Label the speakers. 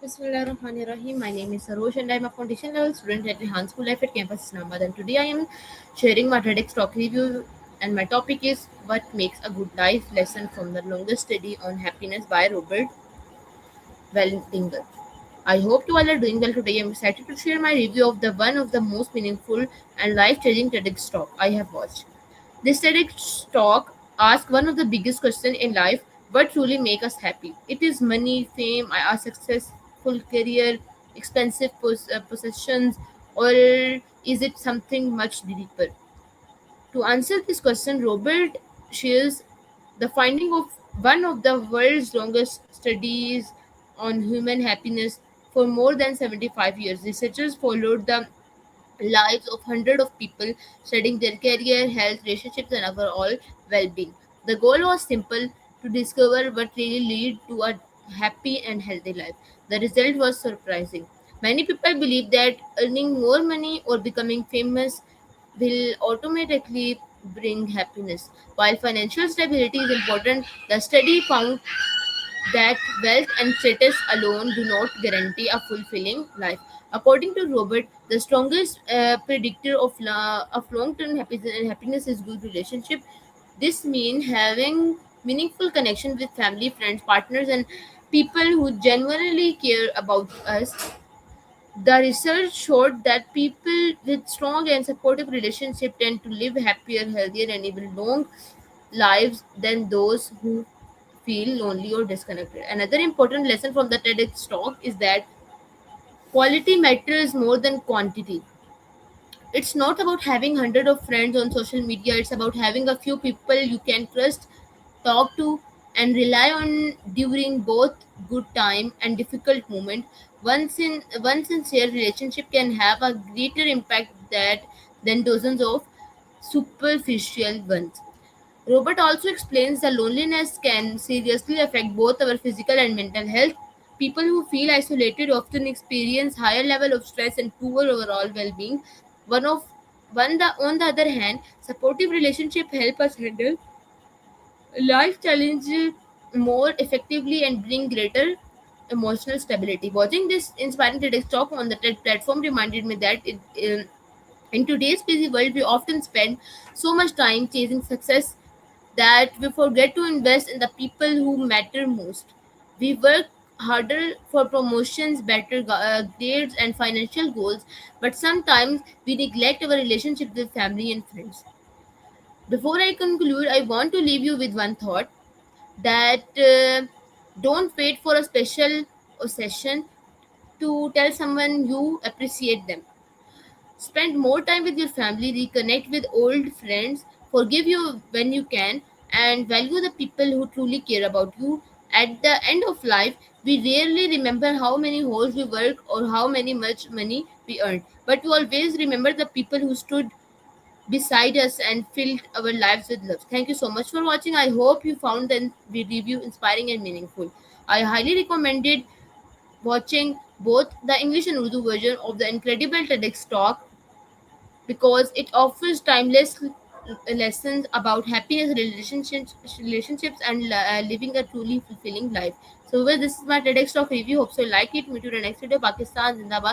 Speaker 1: Bismillahirrahmanirrahim. My name is Sarosh and I'm a foundation level student at Rehan School Life at Campus Islamabad. And today I am sharing my TEDx talk review and my topic is What Makes a Good Life Lesson from the Longest Study on Happiness by Robert Weldinger. I hope you all are doing well today. I'm excited to share my review of the one of the most meaningful and life-changing TEDx talk I have watched. This TEDx talk asks one of the biggest questions in life: what truly makes us happy? It is money, fame, a successful career, expensive possessions, or is it something much deeper? To answer this question, Robert shares the finding of one of the world's longest studies on human happiness for more than 75 years. Researchers followed the lives of hundreds of people, studying their career, health, relationships, and overall well-being. The goal was simple: to discover what really lead to a happy and healthy life. The result was surprising. Many people believe that earning more money or becoming famous will automatically bring happiness. While financial stability is important, the study found that wealth and status alone do not guarantee a fulfilling life. According to Robert, the strongest predictor of long-term happiness is good relationship. This means having meaningful connection with family, friends, partners, and people who genuinely care about us. The research showed that people with strong and supportive relationships tend to live happier, healthier, and even long lives than those who feel lonely or disconnected. Another important lesson from the TEDx talk is that quality matters more than quantity. It's not about having hundred of friends on social media. It's about having a few people you can trust, talk to, and rely on during both good time and difficult moment. One sincere relationship can have a greater impact than dozens of superficial ones. Robert also explains that loneliness can seriously affect both our physical and mental health. People who feel isolated often experience higher level of stress and poor overall well-being. One of on the other hand, supportive relationship help us handle life challenges more effectively and bring greater emotional stability. Watching this inspiring TEDx talk on the TED platform reminded me that in today's busy world, we often spend so much time chasing success that we forget to invest in the people who matter most. We work harder for promotions, better grades, and financial goals, but sometimes we neglect our relationship with family and friends. Before I conclude, I want to leave you with one thought that don't wait for a special session to tell someone you appreciate them. Spend more time with your family, reconnect with old friends, forgive you when you can, and value the people who truly care about you. At the end of life, we rarely remember how many hours we work or how many much money we earned, but we always remember the people who stood beside us and filled our lives with love. Thank you so much for watching. I hope you found the review inspiring and meaningful. I highly recommended watching both the English and Urdu version of the incredible TEDx talk because it offers timeless lessons about happiness, relationships, and living a truly fulfilling life. So, well, this is my TEDx talk review. Hope so you like it. Meet you in the next video. Pakistan Zindabad.